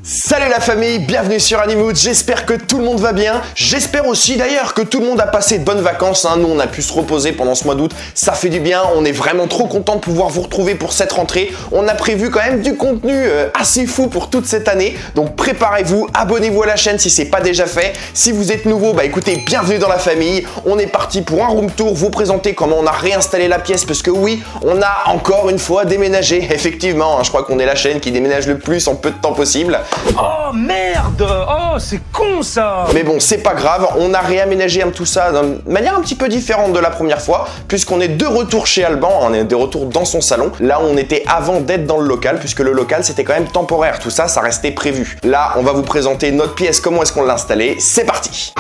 Salut la famille, bienvenue sur Animood, j'espère que tout le monde va bien. J'espère aussi d'ailleurs que tout le monde a passé de bonnes vacances. Nous on a pu se reposer pendant ce mois d'août, ça fait du bien. On est vraiment trop content de pouvoir vous retrouver pour cette rentrée. On a prévu quand même du contenu assez fou pour toute cette année. Donc préparez-vous, abonnez-vous à la chaîne si c'est pas déjà fait. Si vous êtes nouveau, bah écoutez, bienvenue dans la famille. On est parti pour un room tour, vous présenter comment on a réinstallé la pièce. Parce que oui, on a encore une fois déménagé. Effectivement, je crois qu'on est la chaîne qui déménage le plus en peu de temps possible. Oh merde! Oh c'est con ça! Mais bon, c'est pas grave, on a réaménagé tout ça d'une manière un petit peu différente de la première fois, puisqu'on est de retour chez Alban, on est de retour dans son salon, là où on était avant d'être dans le local, puisque le local c'était quand même temporaire, tout ça, ça restait prévu. Là, on va vous présenter notre pièce, comment est-ce qu'on l'a installée, c'est parti!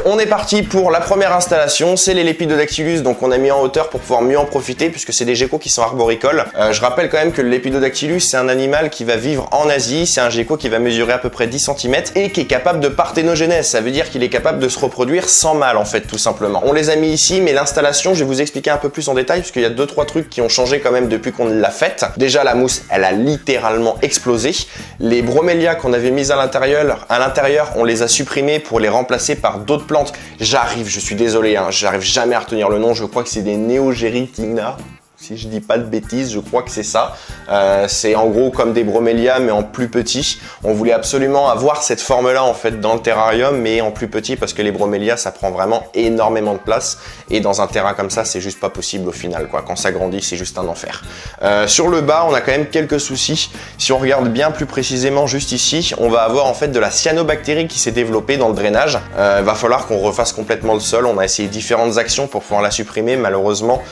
On est parti pour la première installation, c'est les Lepidodactylus, donc on a mis en hauteur pour pouvoir mieux en profiter puisque c'est des geckos qui sont arboricoles. Je rappelle quand même que le Lepidodactylus c'est un animal qui va vivre en Asie, c'est un gecko qui va mesurer à peu près 10 cm et qui est capable de parthénogenèse, ça veut dire qu'il est capable de se reproduire sans mâle en fait tout simplement. On les a mis ici mais l'installation je vais vous expliquer un peu plus en détail puisqu'il y a 2-3 trucs qui ont changé quand même depuis qu'on l'a faite. Déjà la mousse elle a littéralement explosé, les bromélias qu'on avait mis à l'intérieur on les a supprimés pour les remplacer par d'autres plantes. Je suis désolé, j'arrive jamais à retenir le nom, je crois que c'est des Neogeritina. Si je dis pas de bêtises, je crois que c'est ça. C'est en gros comme des bromélias mais en plus petit. On voulait absolument avoir cette forme-là en fait dans le terrarium mais en plus petit parce que les bromélias ça prend vraiment énormément de place et dans un terrain comme ça c'est juste pas possible au final quoi. Quand ça grandit c'est juste un enfer. Sur le bas on a quand même quelques soucis. Si on regarde bien plus précisément juste ici, on va avoir en fait de la cyanobactérie qui s'est développée dans le drainage. Va falloir qu'on refasse complètement le sol. On a essayé différentes actions pour pouvoir la supprimer. Malheureusement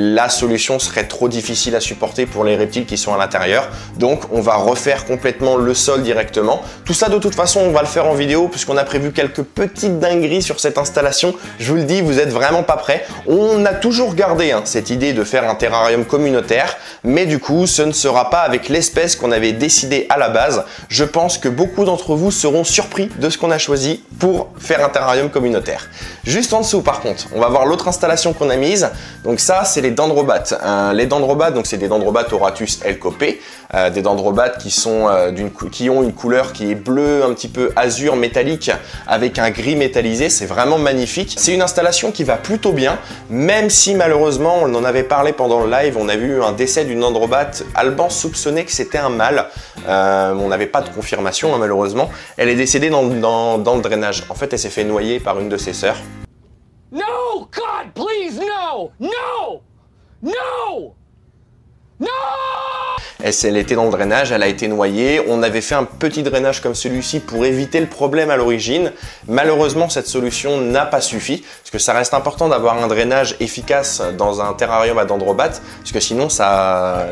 la solution serait trop difficile à supporter pour les reptiles qui sont à l'intérieur. Donc on va refaire complètement le sol directement. Tout ça de toute façon on va le faire en vidéo puisqu'on a prévu quelques petites dingueries sur cette installation. Je vous le dis, vous êtes vraiment pas prêts. On a toujours gardé cette idée de faire un terrarium communautaire, mais du coup ce ne sera pas avec l'espèce qu'on avait décidé à la base. Je pense que beaucoup d'entre vous seront surpris de ce qu'on a choisi pour faire un terrarium communautaire. Juste en dessous par contre, on va voir l'autre installation qu'on a mise. Donc ça c'est les dendrobates. Les dendrobates, donc c'est des dendrobates Auratus elcopé, des dendrobates qui ont une couleur qui est bleue, un petit peu azur métallique avec un gris métallisé, c'est vraiment magnifique. C'est une installation qui va plutôt bien, même si malheureusement, on en avait parlé pendant le live, on a vu un décès d'une dendrobate. Alban soupçonnait que c'était un mâle, on n'avait pas de confirmation malheureusement. Elle est décédée dans le drainage. En fait, elle s'est fait noyer par une de ses sœurs. No! God, please, no! No! No! No! Elle était dans le drainage, elle a été noyée. On avait fait un petit drainage comme celui-ci pour éviter le problème à l'origine. Malheureusement, cette solution n'a pas suffi parce que ça reste important d'avoir un drainage efficace dans un terrarium à dendrobates parce que sinon,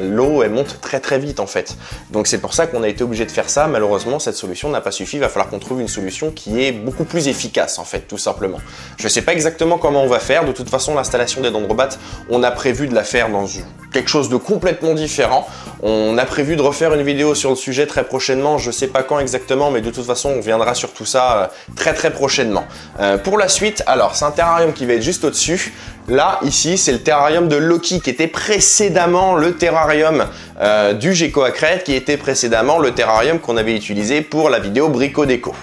l'eau elle monte très très vite en fait. Donc c'est pour ça qu'on a été obligé de faire ça. Malheureusement, cette solution n'a pas suffi. Il va falloir qu'on trouve une solution qui est beaucoup plus efficace en fait, tout simplement. Je ne sais pas exactement comment on va faire. De toute façon, l'installation des dendrobates, on a prévu de la faire dans quelque chose de complètement différent. On a prévu de refaire une vidéo sur le sujet très prochainement, je sais pas quand exactement, mais de toute façon on viendra sur tout ça très prochainement. Pour la suite, alors c'est un terrarium qui va être juste au-dessus. Là, ici, c'est le terrarium de Loki qui était précédemment le terrarium du gecko à crête, qui était précédemment le terrarium qu'on avait utilisé pour la vidéo Brico Déco.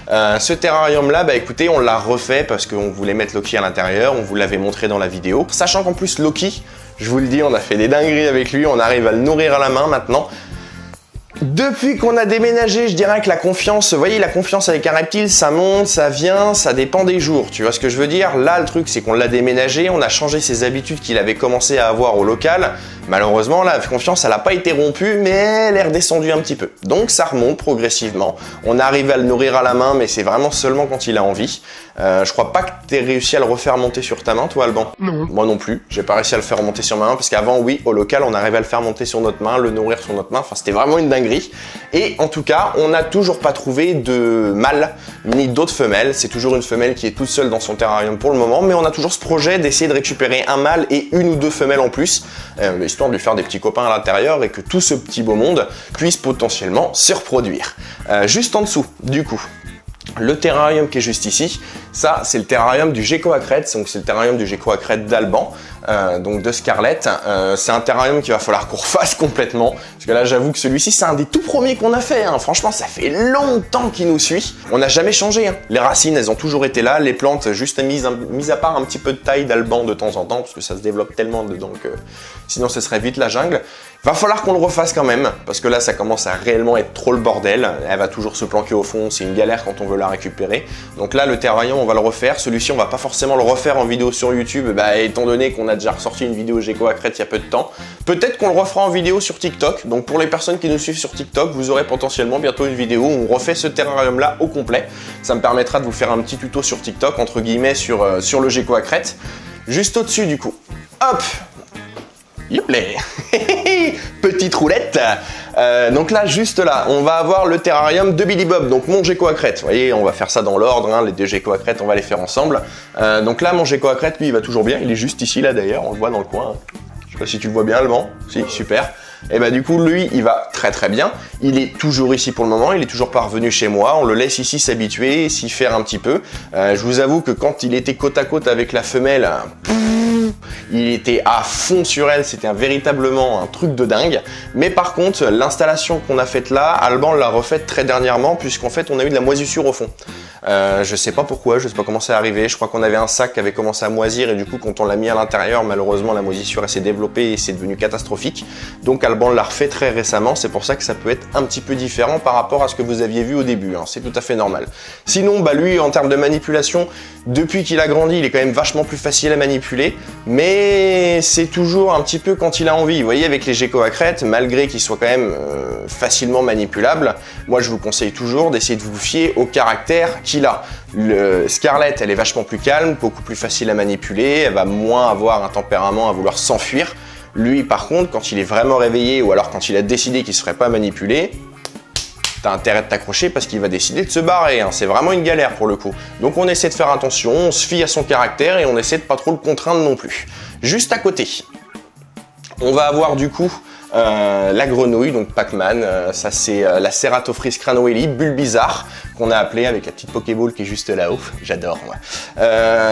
Ce terrarium là, bah écoutez, on l'a refait parce qu'on voulait mettre Loki à l'intérieur, on vous l'avait montré dans la vidéo. Sachant qu'en plus Loki, je vous le dis, on a fait des dingueries avec lui, on arrive à le nourrir à la main maintenant. Depuis qu'on a déménagé, je dirais que la confiance, vous voyez, la confiance avec un reptile, ça monte, ça vient, ça dépend des jours, tu vois ce que je veux dire? Là, le truc, c'est qu'on l'a déménagé, on a changé ses habitudes qu'il avait commencé à avoir au local. Malheureusement, la confiance, elle n'a pas été rompue, mais elle est redescendue un petit peu. Donc, ça remonte progressivement. On arrive à le nourrir à la main, mais c'est vraiment seulement quand il a envie. Je crois pas que tu aies réussi à le refaire monter sur ta main, toi, Alban? Non. Moi non plus. J'ai pas réussi à le faire monter sur ma main, parce qu'avant, oui, au local, on arrivait à le faire monter sur notre main, le nourrir sur notre main. Enfin, c'était vraiment une dinguerie. Et en tout cas, on n'a toujours pas trouvé de mâle ni d'autres femelles. C'est toujours une femelle qui est toute seule dans son terrarium pour le moment, mais on a toujours ce projet d'essayer de récupérer un mâle et une ou deux femelles en plus, histoire de lui faire des petits copains à l'intérieur et que tout ce petit beau monde puisse potentiellement se reproduire. Juste en dessous, du coup, le terrarium qui est juste ici, ça c'est le terrarium du gecko à crête, donc c'est le terrarium du gecko à crête d'Alban, donc de Scarlett. C'est un terrarium qu'il va falloir qu'on refasse complètement, parce que là j'avoue que celui-ci c'est un des tout premiers qu'on a fait, hein. Franchement ça fait longtemps qu'il nous suit, on n'a jamais changé, hein. Les racines elles ont toujours été là, les plantes juste mises à part un petit peu de taille d'Alban de temps en temps, parce que ça se développe tellement dedans que sinon ce serait vite la jungle. Va falloir qu'on le refasse quand même, parce que là ça commence à réellement être trop le bordel, elle va toujours se planquer au fond, c'est une galère quand on veut la récupérer. Donc là le terrarium on va le refaire, celui-ci on va pas forcément le refaire en vidéo sur YouTube, étant donné qu'on a déjà ressorti une vidéo gecko à crête il y a peu de temps. Peut-être qu'on le refera en vidéo sur TikTok, donc pour les personnes qui nous suivent sur TikTok, vous aurez potentiellement bientôt une vidéo où on refait ce terrarium là au complet. Ça me permettra de vous faire un petit tuto sur TikTok, entre guillemets, sur le gecko à crête. Juste au-dessus du coup, hop, youplay. Petite roulette. Donc là, juste là, on va avoir le terrarium de Billy Bob, donc mon gecko à crête. Vous voyez, on va faire ça dans l'ordre, hein, les deux geckos à crête, on va les faire ensemble. Donc là, mon gecko à crête, lui, il va toujours bien. Il est juste ici, là, d'ailleurs, on le voit dans le coin. Je sais pas si tu le vois bien, Alban. Si, super. Et bah du coup, lui, il va très très bien. Il est toujours ici pour le moment, il est toujours pas revenu chez moi. On le laisse ici s'habituer, s'y faire un petit peu. Je vous avoue que quand il était côte à côte avec la femelle, il était à fond sur elle, c'était véritablement un truc de dingue. Mais par contre, l'installation qu'on a faite là, Alban l'a refaite très dernièrement, puisqu'en fait, on a eu de la moisissure au fond. Je sais pas pourquoi, je sais pas comment c'est arrivé. Je crois qu'on avait un sac qui avait commencé à moisir et du coup, quand on l'a mis à l'intérieur, malheureusement, la moisissure s'est développée et c'est devenu catastrophique. Donc Alban l'a refait très récemment, c'est pour ça que ça peut être un petit peu différent par rapport à ce que vous aviez vu au début, hein. C'est tout à fait normal. Sinon, lui, en termes de manipulation, depuis qu'il a grandi, il est quand même vachement plus facile à manipuler, mais c'est toujours un petit peu quand il a envie. Vous voyez, avec les geckos à crête, malgré qu'ils soient quand même facilement manipulables, moi je vous conseille toujours d'essayer de vous fier au caractère qu'il a. Le Scarlett, elle est vachement plus calme, beaucoup plus facile à manipuler, elle va moins avoir un tempérament à vouloir s'enfuir. Lui, par contre, quand il est vraiment réveillé ou alors quand il a décidé qu'il ne se ferait pas manipuler, t'as intérêt de t'accrocher parce qu'il va décider de se barrer, hein. C'est vraiment une galère pour le coup. Donc on essaie de faire attention, on se fie à son caractère et on essaie de pas trop le contraindre non plus. Juste à côté, on va avoir du coup la grenouille, donc Pac-Man, ça c'est la Ceratophrys cranoeli, Bulbizarre, qu'on a appelé avec la petite Pokéball qui est juste là-haut, j'adore moi.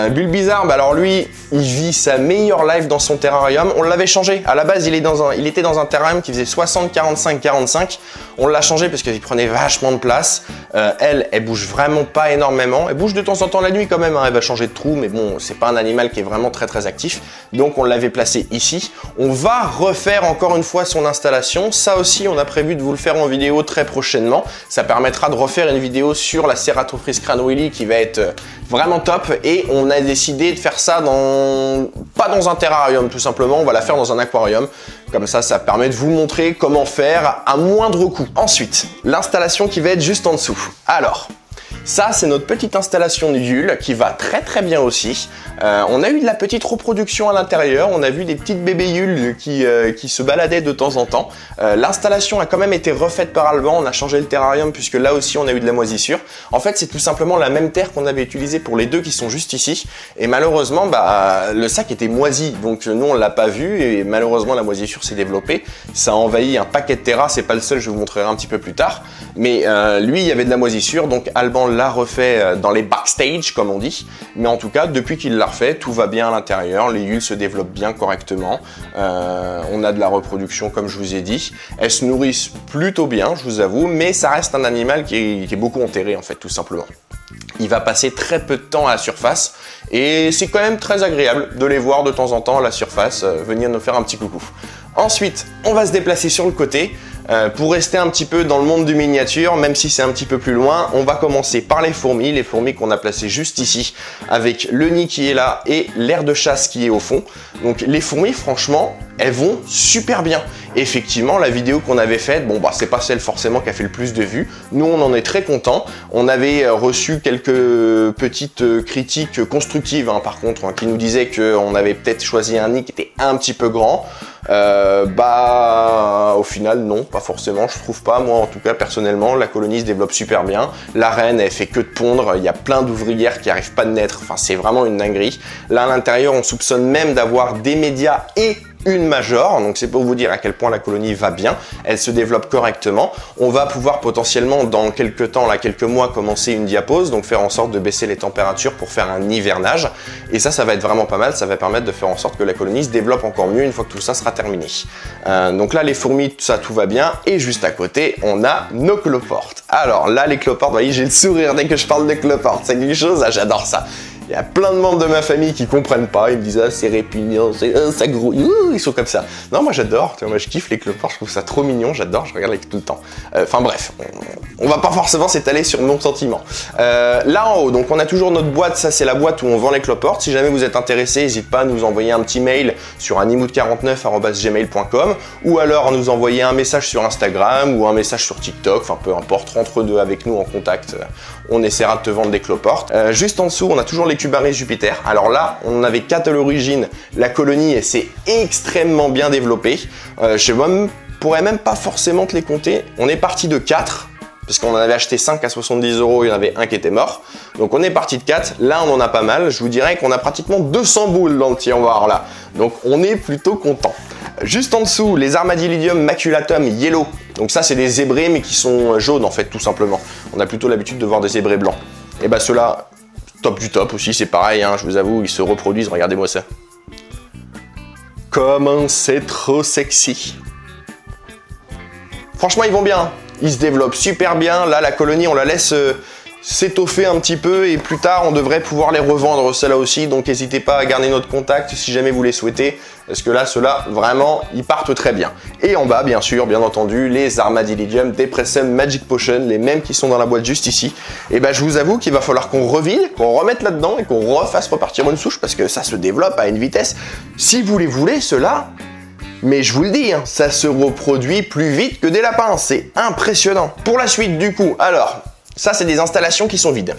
Bulbizarre, alors lui, il vit sa meilleure life dans son terrarium, on l'avait changé, à la base il était dans un terrarium qui faisait 60, 45, 45, on l'a changé parce qu'il prenait vachement de place, elle bouge vraiment pas énormément, elle bouge de temps en temps la nuit quand même, hein. Elle va changer de trou, mais bon, c'est pas un animal qui est vraiment très très actif, donc on l'avait placé ici. On va refaire encore une fois son installation, ça aussi on a prévu de vous le faire en vidéo très prochainement, ça permettra de refaire une vidéo sur la Ceratophrys cranoeli qui va être vraiment top, et on a décidé de faire ça pas dans un terrarium tout simplement, on va la faire dans un aquarium, comme ça ça permet de vous montrer comment faire à moindre coût. Ensuite, l'installation qui va être juste en dessous. Alors, ça, c'est notre petite installation de Yule qui va très très bien aussi. On a eu de la petite reproduction à l'intérieur, on a vu des petites bébés Yule qui se baladaient de temps en temps. L'installation a quand même été refaite par Alban, on a changé le terrarium puisque là aussi on a eu de la moisissure. En fait, c'est tout simplement la même terre qu'on avait utilisée pour les deux qui sont juste ici. Et malheureusement, le sac était moisi, donc nous on l'a pas vu et malheureusement la moisissure s'est développée. Ça a envahi un paquet de terrain, c'est pas le seul, je vous montrerai un petit peu plus tard. Mais lui, il y avait de la moisissure, donc Alban l'a refait dans les backstage comme on dit, mais en tout cas depuis qu'il l'a refait, tout va bien à l'intérieur, les Yules se développent bien correctement, on a de la reproduction comme je vous ai dit, elles se nourrissent plutôt bien je vous avoue, mais ça reste un animal qui est beaucoup enterré en fait tout simplement. Il va passer très peu de temps à la surface et c'est quand même très agréable de les voir de temps en temps à la surface, venir nous faire un petit coucou. Ensuite, on va se déplacer sur le côté. Pour rester un petit peu dans le monde du miniature, même si c'est un petit peu plus loin, on va commencer par les fourmis qu'on a placées juste ici, avec le nid qui est là et l'aire de chasse qui est au fond. Donc les fourmis, franchement, elles vont super bien. Effectivement, la vidéo qu'on avait faite, bon bah c'est pas celle forcément qui a fait le plus de vues. Nous, on en est très contents. On avait reçu quelques petites critiques constructives, hein, par contre, hein, qui nous disaient qu'on avait peut-être choisi un nid qui était un petit peu grand. Bah au final non, pas forcément, je trouve pas. Moi en tout cas personnellement, la colonie se développe super bien. La reine elle fait que de pondre, il y a plein d'ouvrières qui arrivent pas de naître, enfin c'est vraiment une dinguerie. Là à l'intérieur on soupçonne même d'avoir des médias et une major, donc c'est pour vous dire à quel point la colonie va bien, elle se développe correctement. On va pouvoir potentiellement dans quelques temps, là quelques mois, commencer une diapause, donc faire en sorte de baisser les températures pour faire un hivernage, et ça va être vraiment pas mal, ça va permettre de faire en sorte que la colonie se développe encore mieux une fois que tout ça sera terminé. Donc là les fourmis, tout va bien, et juste à côté on a nos cloportes. Alors là les cloportes, vous voyez j'ai le sourire dès que je parle de cloportes, c'est quelque chose, j'adore ça. Il y a plein de membres de ma famille qui comprennent pas, ils me disent ah c'est répugnant, ça grouille, ils sont comme ça. Non moi j'adore, moi je kiffe les cloportes, je trouve ça trop mignon, j'adore, je regarde tout le temps. Enfin bref, on va pas forcément s'étaler sur mon sentiment. Là en haut, donc on a toujours notre boîte, ça c'est la boîte où on vend les cloportes. Si jamais vous êtes intéressé, n'hésitez pas à nous envoyer un petit mail sur animoud49@gmail.com ou alors à nous envoyer un message sur Instagram ou un message sur TikTok, enfin peu importe, rentre deux avec nous en contact, on essaiera de te vendre des cloportes. Juste en dessous, on a toujours les Cubaris Jupiter. Alors là, on en avait 4 à l'origine. La colonie, elle s'est extrêmement bien développée. Je pourrais même pas forcément te les compter. On est parti de 4, parce qu'on en avait acheté 5 à 70 €, il y en avait un qui était mort. Donc on est parti de 4. Là, on en a pas mal. Je vous dirais qu'on a pratiquement 200 boules dans le tiroir là. Donc on est plutôt content. Juste en dessous, les Armadillidium maculatum yellow. Donc ça, c'est des zébrés, mais qui sont jaunes en fait, tout simplement. On a plutôt l'habitude de voir des zébrés blancs. Et bah ceux-là, top du top aussi, c'est pareil, hein, je vous avoue, ils se reproduisent, regardez-moi ça. Comment c'est trop sexy. Franchement, ils vont bien, ils se développent super bien. Là, la colonie, on la laisse s'étoffer un petit peu et plus tard, on devrait pouvoir les revendre, ceux-là aussi. Donc, n'hésitez pas à garder notre contact si jamais vous les souhaitez. Parce que là, ceux-là, vraiment, ils partent très bien. Et en bas, bien sûr, bien entendu, les Armadillidium Depressum Magic Potion, les mêmes qui sont dans la boîte juste ici. Et ben, je vous avoue qu'il va falloir qu'on revide, qu'on remette là-dedans et qu'on refasse repartir une souche parce que ça se développe à une vitesse. Si vous les voulez, ceux-là, mais je vous le dis, hein, ça se reproduit plus vite que des lapins. C'est impressionnant. Pour la suite, du coup, alors, ça, c'est des installations qui sont vides.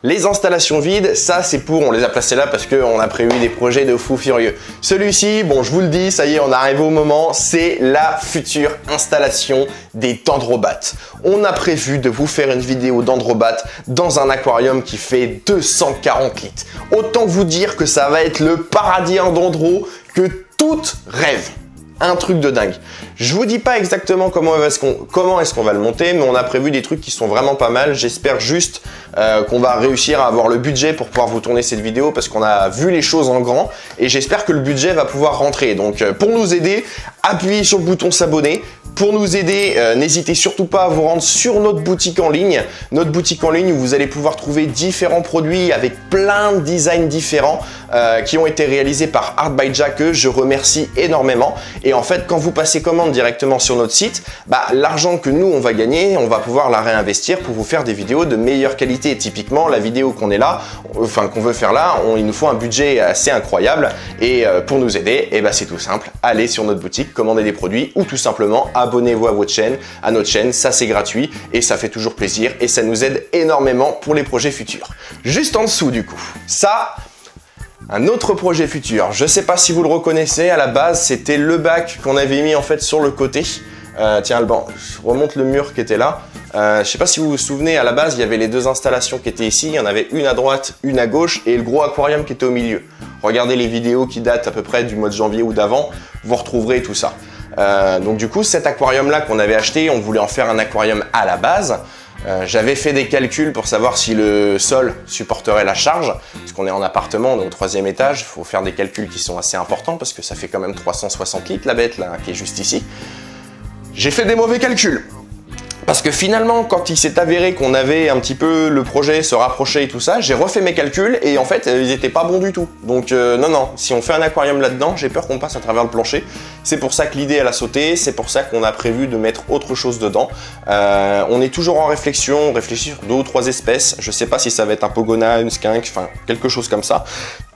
Les installations vides, ça c'est pour, on les a placées là parce qu'on a prévu des projets de fous furieux. Celui-ci, bon je vous le dis, ça y est, on arrive au moment, c'est la future installation des dendrobates. On a prévu de vous faire une vidéo dendrobates dans un aquarium qui fait 240 litres. Autant vous dire que ça va être le paradis en dendro que toute rêve. Un truc de dingue. Je vous dis pas exactement comment est-ce qu'on va le monter, mais on a prévu des trucs qui sont vraiment pas mal. J'espère juste qu'on va réussir à avoir le budget pour pouvoir vous tourner cette vidéo parce qu'on a vu les choses en grand et j'espère que le budget va pouvoir rentrer. Donc pour nous aider, appuyez sur le bouton s'abonner. Pour nous aider, n'hésitez surtout pas à vous rendre sur notre boutique en ligne. Notre boutique en ligne où vous allez pouvoir trouver différents produits avec plein de designs différents qui ont été réalisés par Art by Jack, que je remercie énormément. Et en fait, quand vous passez commande directement sur notre site, bah, l'argent que nous, on va gagner, on va pouvoir la réinvestir pour vous faire des vidéos de meilleure qualité. Et typiquement, la vidéo qu'on est là, enfin qu'on veut faire là, il nous faut un budget assez incroyable. Et pour nous aider, eh ben, c'est tout simple. Allez sur notre boutique, commandez des produits ou tout simplement abonnez-vous à votre chaîne, à notre chaîne, ça c'est gratuit et ça fait toujours plaisir et ça nous aide énormément pour les projets futurs. Juste en dessous du coup, ça, un autre projet futur. Je sais pas si vous le reconnaissez, à la base c'était le bac qu'on avait mis en fait sur le côté. Tiens Alban, je remonte le mur qui était là. Je sais pas si vous vous souvenez, à la base il y avait les deux installations qui étaient ici, il y en avait une à droite, une à gauche et le gros aquarium qui était au milieu. Regardez les vidéos qui datent à peu près du mois de janvier ou d'avant, vous retrouverez tout ça. Donc du coup cet aquarium là qu'on avait acheté, on voulait en faire un aquarium à la base. J'avais fait des calculs pour savoir si le sol supporterait la charge, parce qu'on est en appartement, donc au 3e étage, il faut faire des calculs qui sont assez importants parce que ça fait quand même 360 litres la bête là qui est juste ici. J'ai fait des mauvais calculs. Parce que finalement, quand il s'est avéré qu'on avait un petit peu le projet se rapprocher et tout ça, j'ai refait mes calculs et en fait, ils étaient pas bons du tout. Donc non, si on fait un aquarium là-dedans, j'ai peur qu'on passe à travers le plancher. C'est pour ça que l'idée, elle a sauté, c'est pour ça qu'on a prévu de mettre autre chose dedans. On est toujours en réflexion, on réfléchit sur 2 ou 3 espèces. Je sais pas si ça va être un pogona, une skunk, enfin quelque chose comme ça.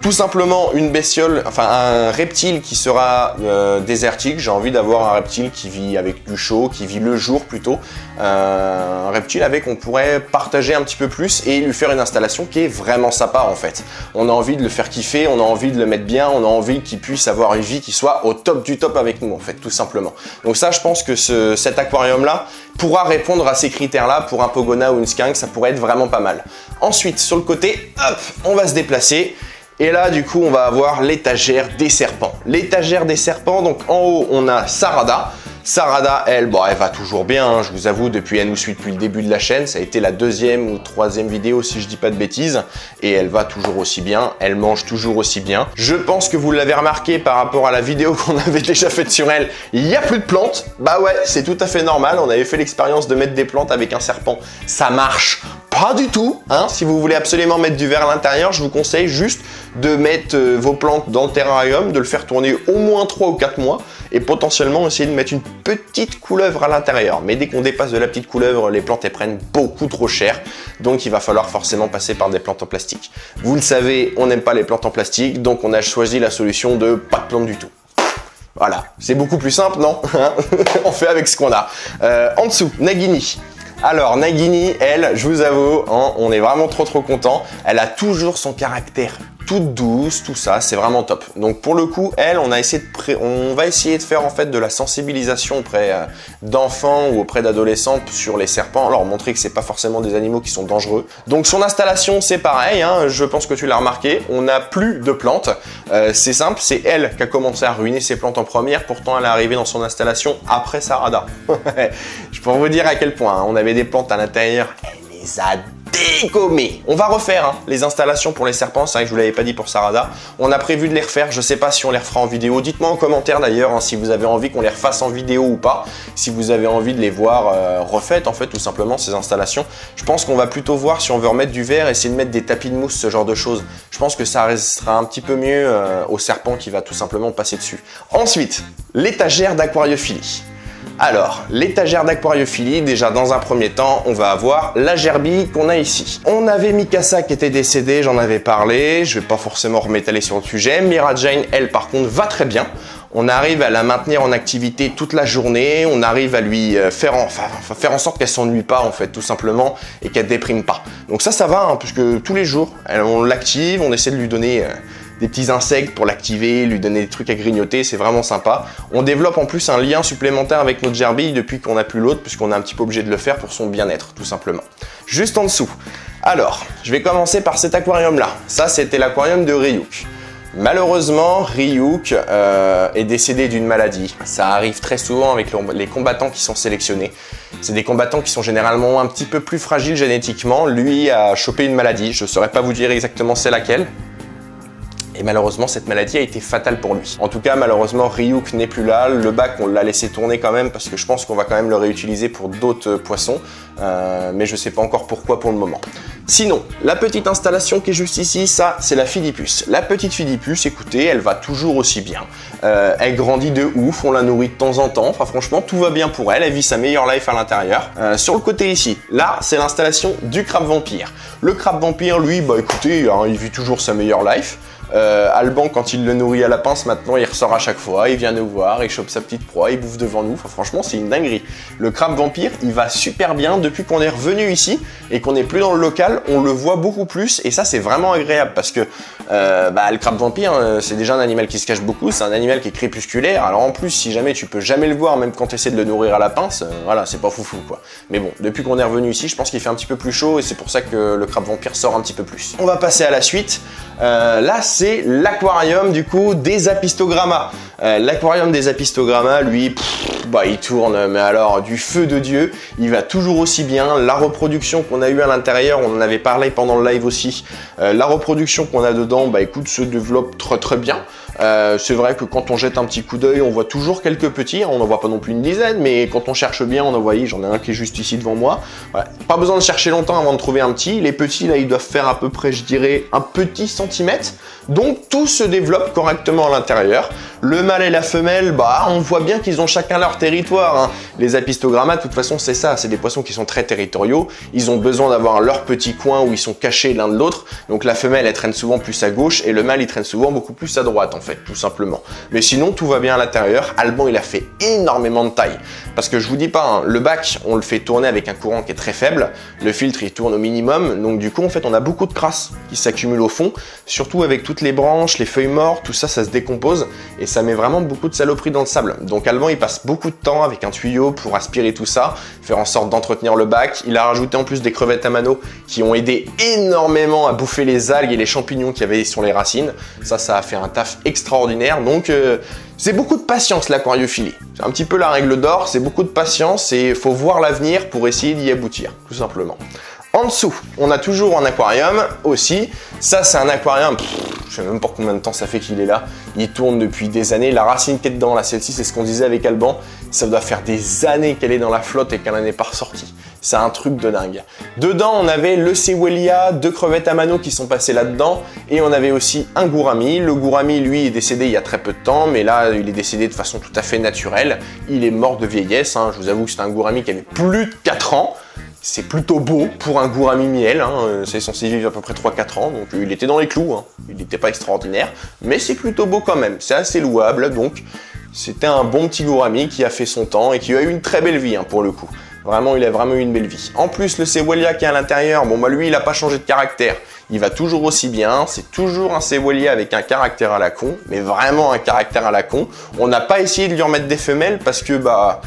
Tout simplement une bestiole, enfin un reptile qui sera désertique. J'ai envie d'avoir un reptile qui vit avec du chaud, qui vit le jour plutôt. Un reptile avec on pourrait partager un petit peu plus et lui faire une installation qui est vraiment sympa en fait. On a envie de le faire kiffer, on a envie de le mettre bien, on a envie qu'il puisse avoir une vie qui soit au top du top avec nous en fait, tout simplement. Donc ça, je pense que cet aquarium là pourra répondre à ces critères là pour un pogona ou une skunk, ça pourrait être vraiment pas mal. Ensuite, sur le côté, hop, on va se déplacer. Et là, du coup, on va avoir l'étagère des serpents. L'étagère des serpents, donc en haut, on a Sarada. Sarada, elle, bon, elle va toujours bien, hein, je vous avoue, elle nous suit depuis le début de la chaîne. Ça a été la 2e ou 3e vidéo, si je dis pas de bêtises. Et elle va toujours aussi bien, elle mange toujours aussi bien. Je pense que vous l'avez remarqué par rapport à la vidéo qu'on avait déjà faite sur elle. Il n'y a plus de plantes. Bah ouais, c'est tout à fait normal. On avait fait l'expérience de mettre des plantes avec un serpent. Ça marche pas du tout, hein. Si vous voulez absolument mettre du verre à l'intérieur, je vous conseille juste de mettre vos plantes dans le terrarium, de le faire tourner au moins 3 ou 4 mois et potentiellement essayer de mettre une petite couleuvre à l'intérieur. Mais dès qu'on dépasse de la petite couleuvre, les plantes elles prennent beaucoup trop cher, donc il va falloir forcément passer par des plantes en plastique. Vous le savez, on n'aime pas les plantes en plastique, donc on a choisi la solution de pas de plantes du tout. Voilà, c'est beaucoup plus simple, non? On fait avec ce qu'on a. En dessous, Nagini. Alors Nagini, elle, je vous avoue, hein, on est vraiment trop content. Elle a toujours son caractère toute douce, tout ça, c'est vraiment top. Donc pour le coup, elle, on va essayer de faire en fait de la sensibilisation auprès d'enfants ou auprès d'adolescents sur les serpents, leur montrer que c'est pas forcément des animaux qui sont dangereux. Donc son installation, c'est pareil, hein, je pense que tu l'as remarqué, on n'a plus de plantes. C'est simple, c'est elle qui a commencé à ruiner ses plantes en première, pourtant elle est arrivée dans son installation après Sarada. Je peux vous dire à quel point, hein, on avait des plantes à l'intérieur, elle les a dégommé. On va refaire hein, les installations pour les serpents, c'est vrai que je vous l'avais pas dit pour Sarada. On a prévu de les refaire, je sais pas si on les refera en vidéo. Dites-moi en commentaire d'ailleurs hein, si vous avez envie qu'on les refasse en vidéo ou pas. Si vous avez envie de les voir refaites en fait tout simplement ces installations. Je pense qu'on va plutôt voir si on veut remettre du verre, essayer de mettre des tapis de mousse, ce genre de choses. Je pense que ça restera un petit peu mieux au serpent qui va tout simplement passer dessus. Ensuite, l'étagère d'aquariophilie. Alors, l'étagère d'aquariophilie, déjà dans un premier temps, on va avoir la gerbille qu'on a ici. On avait Mikasa qui était décédée, j'en avais parlé, je vais pas forcément remétaler sur le sujet. Mira Jane, elle par contre, va très bien. On arrive à la maintenir en activité toute la journée, on arrive à lui faire en sorte qu'elle s'ennuie pas en fait, tout simplement, et qu'elle déprime pas. Donc ça va, hein, puisque tous les jours, on l'active, on essaie de lui donner des petits insectes pour l'activer, lui donner des trucs à grignoter, c'est vraiment sympa. On développe en plus un lien supplémentaire avec notre gerbille depuis qu'on n'a plus l'autre, puisqu'on est un petit peu obligé de le faire pour son bien-être, tout simplement. Juste en dessous. Alors, je vais commencer par cet aquarium-là. Ça, c'était l'aquarium de Ryuk. Malheureusement, Ryuk est décédé d'une maladie. Ça arrive très souvent avec les combattants qui sont sélectionnés. C'est des combattants qui sont généralement un petit peu plus fragiles génétiquement. Lui a chopé une maladie, je ne saurais pas vous dire exactement c'est laquelle. Et malheureusement, cette maladie a été fatale pour lui. En tout cas, malheureusement, Ryuk n'est plus là. Le bac, on l'a laissé tourner quand même parce que je pense qu'on va quand même le réutiliser pour d'autres poissons. Mais je ne sais pas encore pourquoi pour le moment. Sinon, la petite installation qui est juste ici, ça, c'est la Philippus. La petite Philippus, écoutez, elle va toujours aussi bien. Elle grandit de ouf, on la nourrit de temps en temps. Enfin, franchement, tout va bien pour elle. Elle vit sa meilleure life à l'intérieur. Sur le côté ici, là, c'est l'installation du crabe vampire. Le crabe vampire, lui, bah écoutez, hein, il vit toujours sa meilleure life. Alban, quand il le nourrit à la pince, maintenant il ressort à chaque fois, il vient nous voir, il chope sa petite proie, il bouffe devant nous. Enfin, franchement, c'est une dinguerie. Le crabe vampire, il va super bien depuis qu'on est revenu ici et qu'on n'est plus dans le local. On le voit beaucoup plus et ça, c'est vraiment agréable parce que le crabe vampire, c'est déjà un animal qui se cache beaucoup. C'est un animal qui est crépusculaire. Alors en plus, si jamais tu peux jamais le voir, même quand tu essaies de le nourrir à la pince, voilà, c'est pas foufou quoi. Mais bon, depuis qu'on est revenu ici, je pense qu'il fait un petit peu plus chaud et c'est pour ça que le crabe vampire sort un petit peu plus. On va passer à la suite. Là, c'est l'aquarium du coup des apistogramma. L'aquarium des apistogramma, lui, il tourne, mais alors du feu de Dieu, il va toujours aussi bien. La reproduction qu'on a eu à l'intérieur, on en avait parlé pendant le live aussi. La reproduction qu'on a dedans, écoute, se développe très très bien. C'est vrai que quand on jette un petit coup d'œil, on voit toujours quelques petits, on n'en voit pas non plus une dizaine, mais quand on cherche bien, on en voit, j'en ai un qui est juste ici devant moi. Voilà. Pas besoin de chercher longtemps avant de trouver un petit. Les petits, là, ils doivent faire à peu près, je dirais, un petit centimètre. Donc tout se développe correctement à l'intérieur. Le mâle et la femelle, bah on voit bien qu'ils ont chacun leur territoire, hein. Les apistogramma, de toute façon, c'est ça, c'est des poissons qui sont très territoriaux. Ils ont besoin d'avoir leur petit coin où ils sont cachés l'un de l'autre. Donc la femelle, elle traîne souvent plus à gauche et le mâle, il traîne souvent beaucoup plus à droite, en fait, tout simplement. Mais sinon, tout va bien à l'intérieur. Alban, il a fait énormément de taille. Parce que je vous dis pas, hein, le bac, on le fait tourner avec un courant qui est très faible. Le filtre, il tourne au minimum. Donc du coup, en fait, on a beaucoup de crasse qui s'accumule au fond. Surtout avec toutes les branches, les feuilles mortes, tout ça, ça se décompose. Et ça met vraiment beaucoup de saloperies dans le sable. Donc Alban, il passe beaucoup de temps avec un tuyau pour aspirer tout ça, faire en sorte d'entretenir le bac. Il a rajouté en plus des crevettes à mano qui ont aidé énormément à bouffer les algues et les champignons qu'il y avait sur les racines. Ça a fait un taf extraordinaire. Donc c'est beaucoup de patience l'aquariophilie. C'est un petit peu la règle d'or, c'est beaucoup de patience et il faut voir l'avenir pour essayer d'y aboutir, tout simplement. En dessous, on a toujours un aquarium aussi. Ça, c'est un aquarium, je sais même pas combien de temps ça fait qu'il est là. Il tourne depuis des années. La racine qui est dedans, là, celle-ci, c'est ce qu'on disait avec Alban. Ça doit faire des années qu'elle est dans la flotte et qu'elle n'en est pas ressortie. C'est un truc de dingue. Dedans, on avait le Sewellia, 2 crevettes à mano qui sont passées là-dedans. Et on avait aussi un gourami. Le gourami, lui, est décédé il y a très peu de temps. Mais là, il est décédé de façon tout à fait naturelle. Il est mort de vieillesse, hein. Je vous avoue que c'est un gourami qui avait plus de 4 ans. C'est plutôt beau pour un gourami miel, hein. C'est censé vivre à peu près 3-4 ans, donc il était dans les clous, hein. Il n'était pas extraordinaire, mais c'est plutôt beau quand même, c'est assez louable, donc c'était un bon petit gourami qui a fait son temps et qui a eu une très belle vie, hein, pour le coup. Vraiment, il a vraiment eu une belle vie. En plus, le Sewellia qui est à l'intérieur, bon bah lui, il n'a pas changé de caractère. Il va toujours aussi bien, c'est toujours un Sewellia avec un caractère à la con, mais vraiment un caractère à la con. On n'a pas essayé de lui remettre des femelles parce que, bah...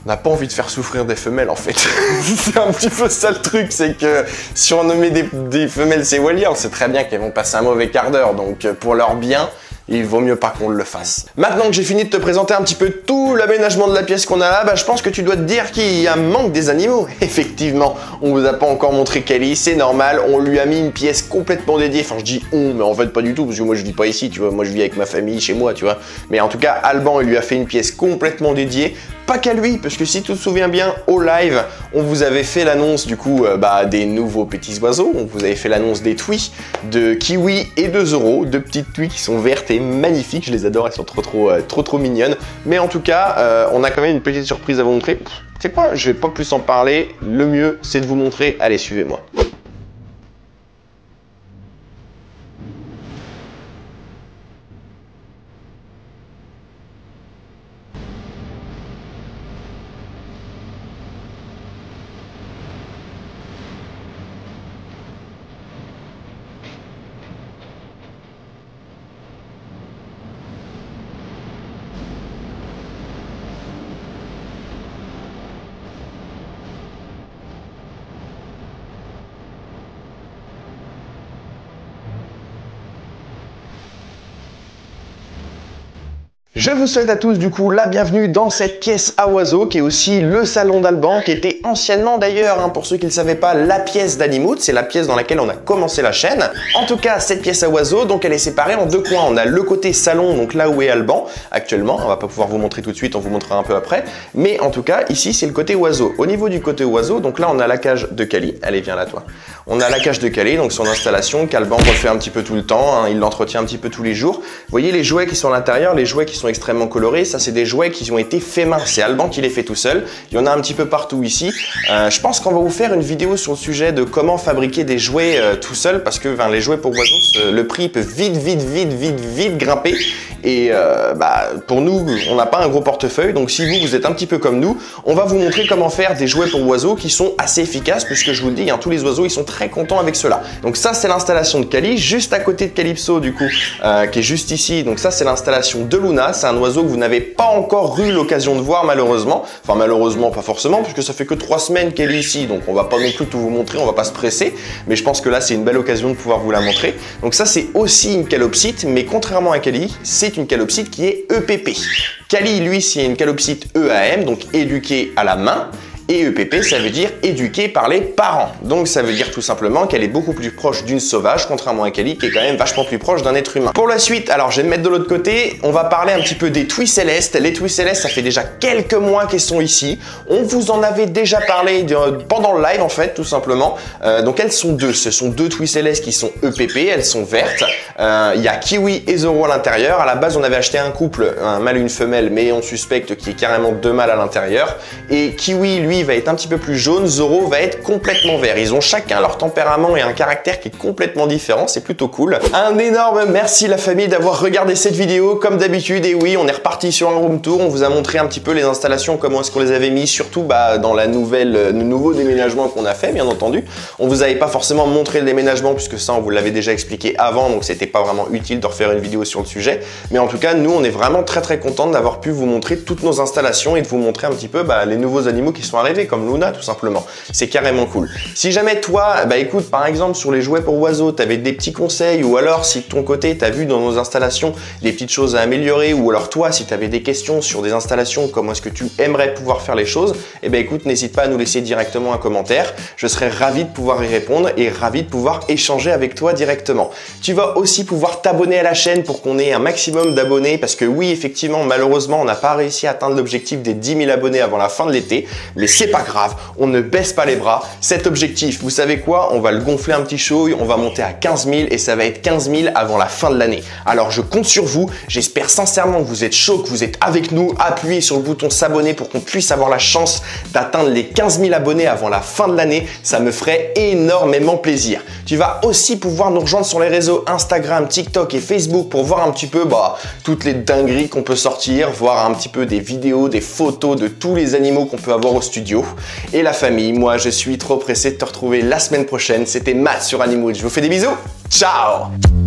on n'a pas envie de faire souffrir des femelles en fait. C'est un petit peu ça le truc, c'est que si on met des femelles Sewellia, on sait très bien qu'elles vont passer un mauvais quart d'heure, donc pour leur bien, il vaut mieux pas qu'on le fasse. Maintenant que j'ai fini de te présenter un petit peu tout l'aménagement de la pièce qu'on a là, bah, je pense que tu dois te dire qu'il y a un manque des animaux. Effectivement, on vous a pas encore montré Kelly, c'est normal, on lui a mis une pièce complètement dédiée. Enfin, je dis on, mais en fait pas du tout, parce que moi je vis pas ici, tu vois, moi je vis avec ma famille, chez moi, tu vois. Mais en tout cas, Alban, il lui a fait une pièce complètement dédiée. Pas qu'à lui, parce que si tu te souviens bien, au live, on vous avait fait l'annonce du coup des nouveaux petits oiseaux. On vous avait fait l'annonce des tuis, de Kiwi et de Zoro, 2 petites tuis qui sont vertes et magnifiques. Je les adore, elles sont trop mignonnes. Mais en tout cas, on a quand même une petite surprise à vous montrer. C'est quoi, je vais pas plus en parler. Le mieux, c'est de vous montrer. Allez, suivez-moi. Je vous souhaite à tous du coup la bienvenue dans cette pièce à oiseaux qui est aussi le salon d'Alban, qui était anciennement d'ailleurs, hein, pour ceux qui ne le savaient pas, la pièce d'Animoot, c'est la pièce dans laquelle on a commencé la chaîne. En tout cas, cette pièce à oiseaux, donc elle est séparée en 2 coins. On a le côté salon, donc là où est Alban actuellement, on va pas pouvoir vous montrer tout de suite, on vous montrera un peu après, mais en tout cas ici c'est le côté oiseau. Au niveau du côté oiseau, donc là on a la cage de Kali, allez viens là toi. On a la cage de Kali, donc son installation qu'Alban refait un petit peu tout le temps, hein, il l'entretient un petit peu tous les jours. Vous voyez les jouets qui sont à l'intérieur, les jouets qui sont extrêmement colorés, ça c'est des jouets qui ont été faits main, c'est Alban qui les fait tout seul, il y en a un petit peu partout ici. Je pense qu'on va vous faire une vidéo sur le sujet de comment fabriquer des jouets tout seul, parce que les jouets pour oiseaux, le prix peut vite grimper, et pour nous, on n'a pas un gros portefeuille, donc si vous êtes un petit peu comme nous, on va vous montrer comment faire des jouets pour oiseaux qui sont assez efficaces, puisque je vous le dis, hein, tous les oiseaux ils sont très contents avec cela. Donc ça c'est l'installation de Kali, juste à côté de Calypso du coup, qui est juste ici, donc ça c'est l'installation de Luna, c'est un oiseau que vous n'avez pas encore eu l'occasion de voir malheureusement, enfin malheureusement pas forcément, puisque ça fait que 3 semaines qu'elle est ici, donc on va pas non plus tout vous montrer, on va pas se presser, mais je pense que là c'est une belle occasion de pouvoir vous la montrer. Donc ça c'est aussi une calopsite, mais contrairement à Kali, c'est une calopsite qui est EPP. Kali lui c'est une calopsite EAM, donc éduquée à la main. Et EPP, ça veut dire éduquée par les parents. Donc ça veut dire tout simplement qu'elle est beaucoup plus proche d'une sauvage, contrairement à Kelly qui est quand même vachement plus proche d'un être humain. Pour la suite, alors je vais me mettre de l'autre côté, on va parler un petit peu des Twi Célestes. Les Twi Célestes, ça fait déjà quelques mois qu'elles sont ici. On vous en avait déjà parlé pendant le live en fait, tout simplement. Donc elles sont deux, ce sont deux Twi Célestes qui sont EPP, elles sont vertes. Il y a Kiwi et Zoro à l'intérieur. À la base, on avait acheté un couple, un mâle et une femelle, mais on suspecte qu'il y ait carrément deux mâles à l'intérieur. Et Kiwi, lui, va être un petit peu plus jaune, Zoro va être complètement vert. Ils ont chacun leur tempérament et un caractère qui est complètement différent, c'est plutôt cool. Un énorme merci la famille d'avoir regardé cette vidéo comme d'habitude. Et oui, on est reparti sur un room tour, on vous a montré un petit peu les installations, comment est-ce qu'on les avait mis, surtout dans le nouveau déménagement qu'on a fait, bien entendu. On vous avait pas forcément montré le déménagement puisque ça on vous l'avait déjà expliqué avant, donc c'était pas vraiment utile de refaire une vidéo sur le sujet. Mais en tout cas, nous on est vraiment très contents d'avoir pu vous montrer toutes nos installations et de vous montrer un petit peu les nouveaux animaux qui sont arrivés, comme Luna tout simplement. C'est carrément cool. Si jamais toi, écoute, par exemple sur les jouets pour oiseaux, tu avais des petits conseils, ou alors si de ton côté tu as vu dans nos installations des petites choses à améliorer, ou alors toi si tu avais des questions sur des installations, comment est-ce que tu aimerais pouvoir faire les choses, écoute, n'hésite pas à nous laisser directement un commentaire. Je serais ravi de pouvoir y répondre et ravi de pouvoir échanger avec toi directement. Tu vas aussi pouvoir t'abonner à la chaîne pour qu'on ait un maximum d'abonnés, parce que oui, effectivement, malheureusement, on n'a pas réussi à atteindre l'objectif des 10 000 abonnés avant la fin de l'été, mais c'est pas grave, on ne baisse pas les bras. Cet objectif, vous savez quoi, on va le gonfler un petit chouille, on va monter à 15 000 et ça va être 15 000 avant la fin de l'année. Alors je compte sur vous, j'espère sincèrement que vous êtes chaud, que vous êtes avec nous, appuyez sur le bouton s'abonner pour qu'on puisse avoir la chance d'atteindre les 15 000 abonnés avant la fin de l'année, ça me ferait énormément plaisir. Tu vas aussi pouvoir nous rejoindre sur les réseaux Instagram, TikTok et Facebook pour voir un petit peu toutes les dingueries qu'on peut sortir, voir un petit peu des vidéos, des photos de tous les animaux qu'on peut avoir au studio. Et la famille, moi je suis trop pressé de te retrouver la semaine prochaine. C'était Matt sur Animwood. Je vous fais des bisous. Ciao!